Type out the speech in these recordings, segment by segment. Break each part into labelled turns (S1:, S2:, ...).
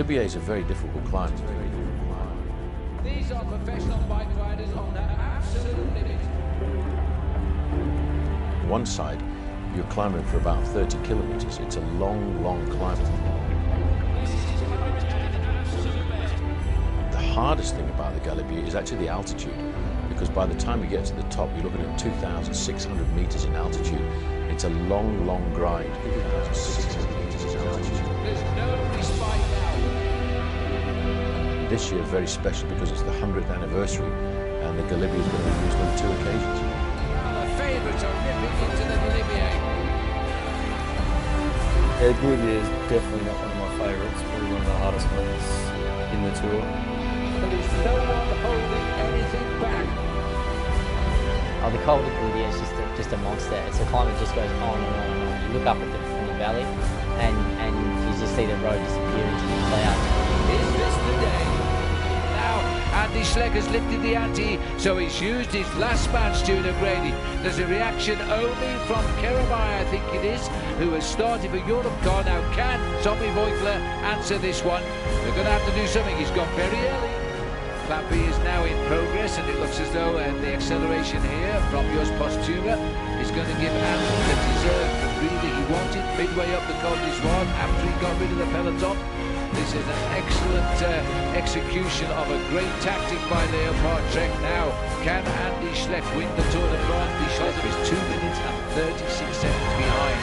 S1: Galibier is a very difficult climb.
S2: These are professional bike riders on their absolute limit.
S1: One side, you're climbing for about 30 kilometers. It's a long, long climb. The hardest thing about the Galibier is actually the altitude, because by the time you get to the top, you're looking at 2,600 meters in altitude. It's a long, long grind. 2,600 meters in altitude.
S2: There's no respite now.
S1: This year very special because it's the 100th anniversary, and the Galibier is going to be used on 2 occasions.
S2: The favourites are ripping into the Galibier.
S3: The Galibier is definitely not one of my favourites, probably one of the hardest ones in the tour.
S2: There is no one holding anything back.
S4: The Col de Galibier is just a monster. It's a climb that just goes on and on and on. You look up at from the valley and you just see the road disappear into the clouds.
S2: Is this the day? Now, Andy Schleck has lifted the ante, so he's used his last man, Stuart O'Grady. There's a reaction only from Keremai, I think it is, who has started for Europe Car. Now, can Tommy Voigtler answer this one? They're going to have to do something. He's gone very early. Plan B is now in progress, and it looks as though the acceleration here from Jos Postuma is going to give Andy the deserved breather he wanted midway up the Col d'Ivoire after he got rid of the peloton. This is an excellent execution of a great tactic by Leopard Trek. Now, can Andy Schleck win the Tour de France because of his 2 minutes and 36 seconds behind?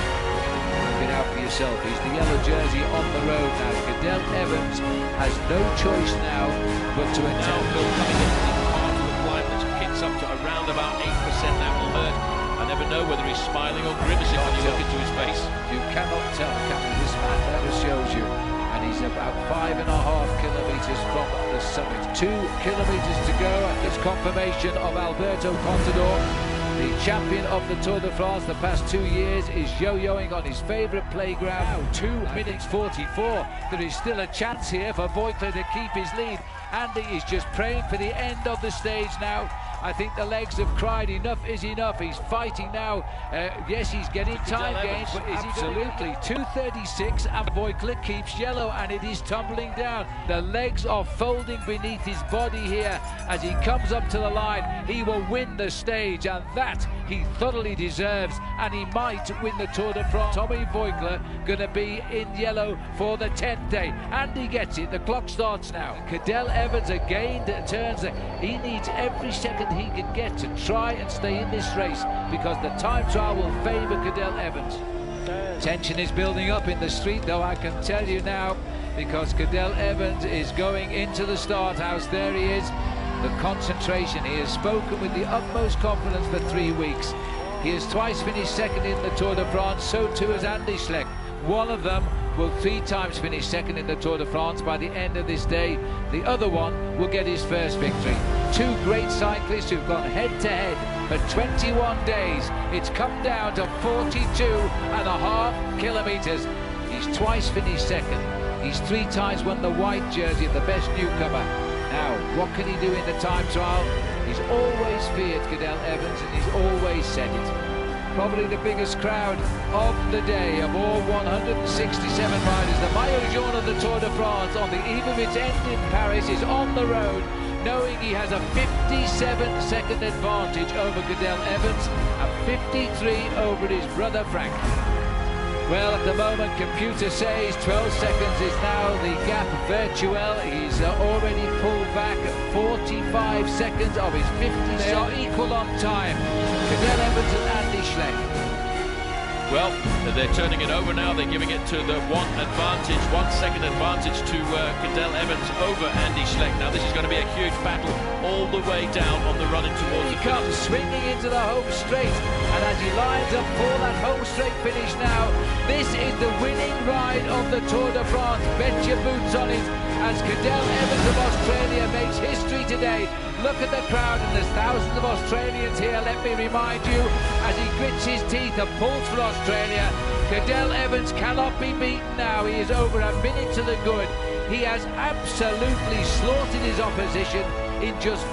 S2: Look it out for yourself. He's the yellow jersey on the road now. Cadel Evans has no choice now but to attempt.
S5: Phil coming into the part of the climb which kicks up to around about 8%. That will hurt. I never know whether he's smiling or grimacing when you look into his face.
S2: You cannot tell, can you? This man never shows you. And he's about 5.5 kilometres from the summit. 2 kilometres to go, and this confirmation of Alberto Contador, the champion of the Tour de France the past 2 years, is yo-yoing on his favourite playground. Now, 2 minutes 44. There is still a chance here for Voigtler to keep his lead. Andy is just praying for the end of the stage now. I think the legs have cried, enough is enough. He's fighting now. Yes, he's getting time gains, but is absolutely 2:36, and Voigtler keeps yellow, and it is tumbling down. The legs are folding beneath his body here as he comes up to the line. He will win the stage, and that he thoroughly deserves, and he might win the Tour de France. Tommy Voigtler going to be in yellow for the 10th day, and he gets it. The clock starts now. Cadel Evans again turns. He needs every second he can get to try and stay in this race, because the time trial will favour Cadel Evans. Tension is building up in the street, though, I can tell you now, because Cadel Evans is going into the start house. There he is, the concentration. He has spoken with the utmost confidence for 3 weeks. He has twice finished second in the Tour de France, so too has Andy Schleck. One of them will 3 times finish second in the Tour de France by the end of this day. The other one will get his first victory. 2 great cyclists who've gone head-to-head for 21 days. It's come down to 42.5 kilometres. He's twice finished second. He's 3 times won the white jersey of the best newcomer. Now, what can he do in the time trial? He's always feared Cadel Evans, and he's always said it. Probably the biggest crowd of the day, of all 167 riders. The maillot jaune of the Tour de France on the eve of its end in Paris is on the road, knowing he has a 57-second advantage over Cadel Evans and 53 over his brother Frank. Well, at the moment, computer says 12 seconds is now the gap virtual. He's already pulled back 45 seconds of his 50. They are equal on time. Cadel Evans and Andy Schleck.
S5: Well, they're turning it over now. They're giving it to the 1 second advantage to Cadel Evans over Andy Schleck. Now, this is going to be a huge battle all the way down on the running towards
S2: He
S5: the
S2: comes
S5: finish.
S2: swinging into the home straight, and as he lines up for that home straight finish now, this is the winning ride of the Tour de France. Bet your boots on it, as Cadel Evans of Australia makes history today. Look at the crowd, and there's thousands of Australians here, let me remind you, as he grits his teeth and pulls for Australia. Cadel Evans cannot be beaten now. He is over a minute to the good. He has absolutely slaughtered his opposition in just